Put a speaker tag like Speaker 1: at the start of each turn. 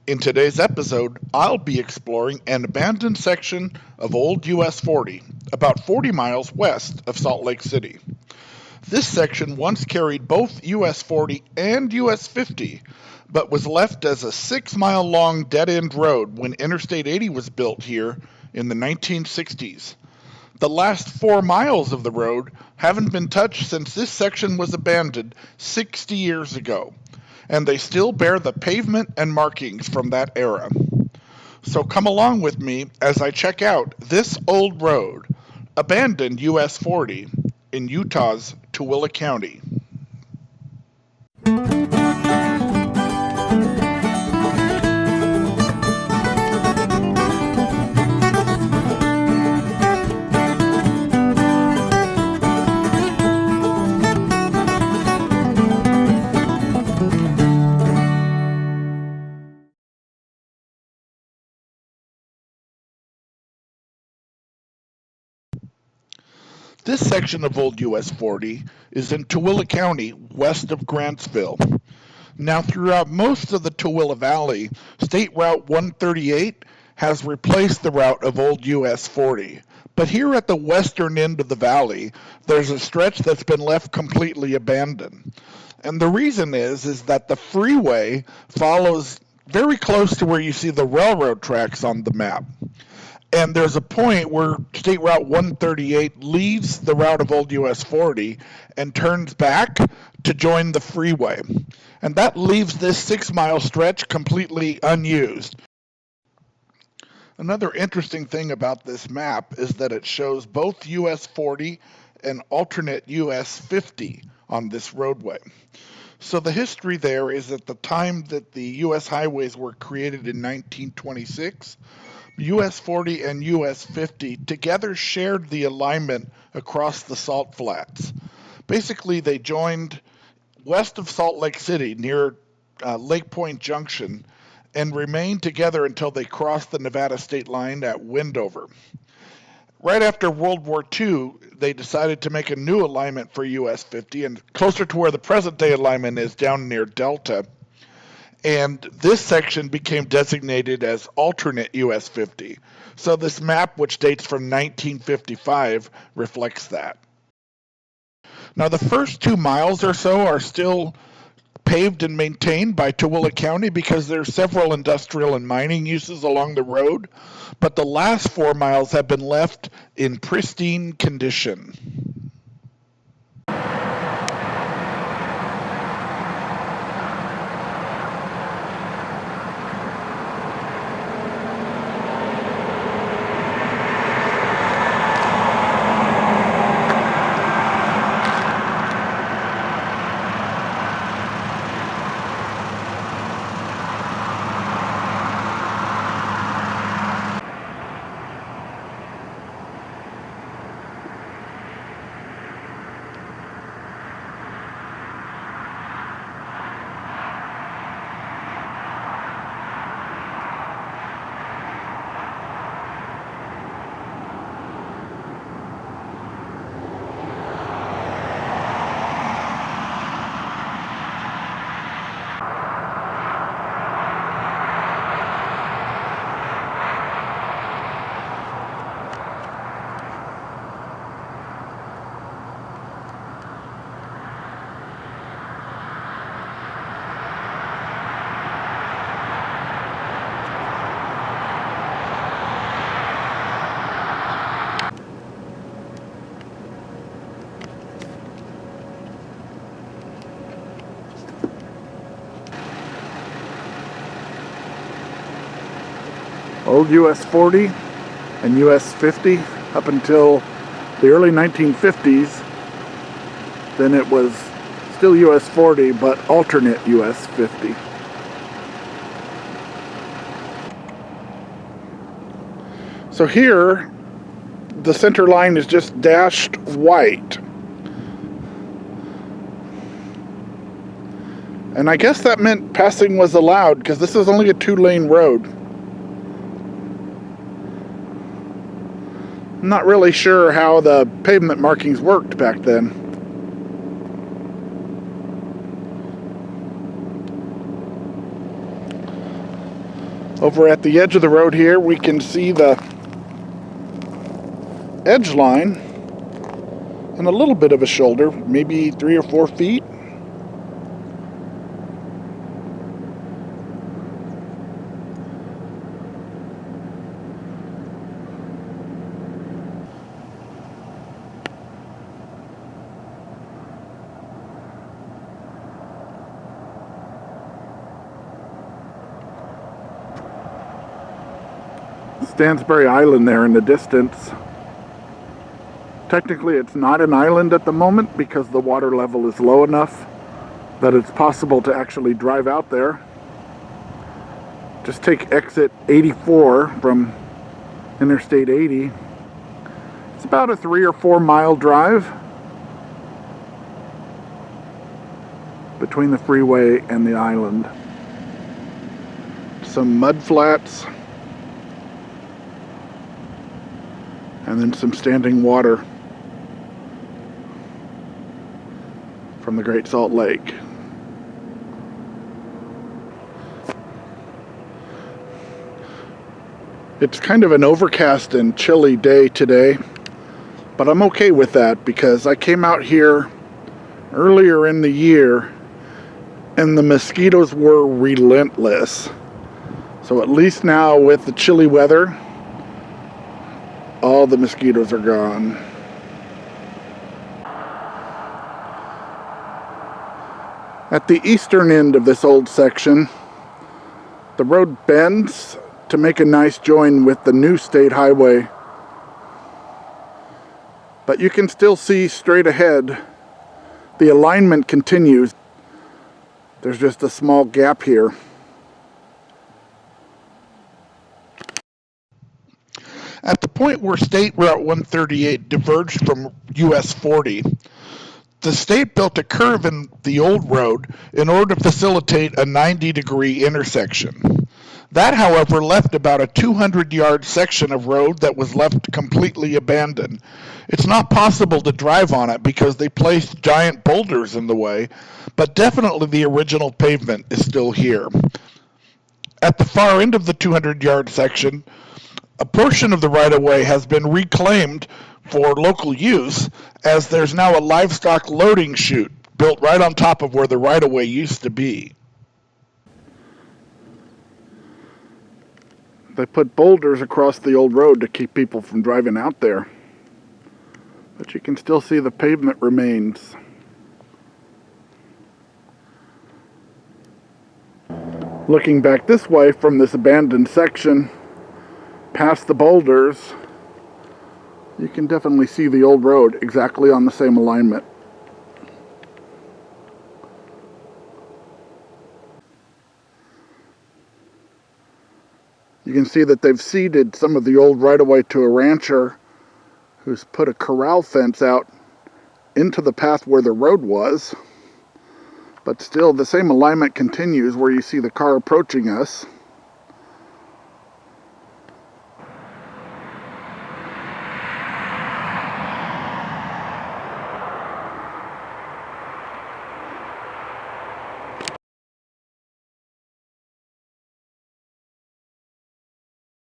Speaker 1: In today's episode, I'll be exploring an abandoned section of old US 40, about 40 miles west of Salt Lake City. This section once carried both US 40 and US 50, but was left as a 6-mile long dead-end road when Interstate 80 was built here in the 1960s. The last 4 miles of the road haven't been touched since this section was abandoned 60 years ago, and they still bear the pavement and markings from that era. So come along with me as I check out this old road, abandoned US 40, in Utah's Tooele County. This section of old US 40 is in Tooele County, west of Grantsville. Now, throughout most of the Tooele Valley, State Route 138 has replaced the route of old US 40. But here at the western end of the valley, there's a stretch that's been left completely abandoned. And the reason is that the freeway follows very close to where you see the railroad tracks on the map. And there's a point where State Route 138 leaves the route of old US 40 and turns back to join the freeway. And that leaves this 6-mile stretch completely unused. Another interesting thing about this map is that it shows both US 40 and alternate US 50 on this roadway. So the history there is at the time that the US highways were created in 1926, US 40 and US 50 together shared the alignment across the salt flats. Basically, they joined west of Salt Lake City near Lake Point Junction and remained together until they crossed the Nevada state line at Windover. Right after World War II, they decided to make a new alignment for US 50 and closer to where the present day alignment is down near Delta. And this section became designated as alternate US 50. So this map, which dates from 1955, reflects that. Now the first 2 miles or so are still paved and maintained by Tooele County because there are several industrial and mining uses along the road, but the last 4 miles have been left in pristine condition. Old US 40 and US 50 up until the early 1950s. Then it was still US 40, but alternate US 50. So here, the center line is just dashed white. And I guess that meant passing was allowed because this is only a 2-lane road. I'm not really sure how the pavement markings worked back then. Over at the edge of the road here, we can see the edge line and a little bit of a shoulder, maybe 3 or 4 feet. Stansbury Island there in the distance. Technically it's not an island at the moment because the water level is low enough that it's possible to actually drive out there. Just take exit 84 from Interstate 80. It's about a 3 or 4 mile drive between the freeway and the island. Some mud flats. And then some standing water from the Great Salt Lake. It's kind of an overcast and chilly day today, but I'm okay with that because I came out here earlier in the year and the mosquitoes were relentless. So at least now with the chilly weather, all the mosquitoes are gone. At the eastern end of this old section, the road bends to make a nice join with the new state highway. But you can still see straight ahead. The alignment continues. There's just a small gap here. At the point where State Route 138 diverged from US 40, the state built a curve in the old road in order to facilitate a 90-degree intersection. That, however, left about a 200-yard section of road that was left completely abandoned. It's not possible to drive on it because they placed giant boulders in the way, but definitely the original pavement is still here. At the far end of the 200-yard section, a portion of the right-of-way has been reclaimed for local use, as there's now a livestock loading chute built right on top of where the right-of-way used to be. They put boulders across the old road to keep people from driving out there, but you can still see the pavement remains. Looking back this way from this abandoned section, past the boulders, you can definitely see the old road exactly on the same alignment. You can see that they've ceded some of the old right-of-way to a rancher who's put a corral fence out into the path where the road was. But still, the same alignment continues where you see the car approaching us.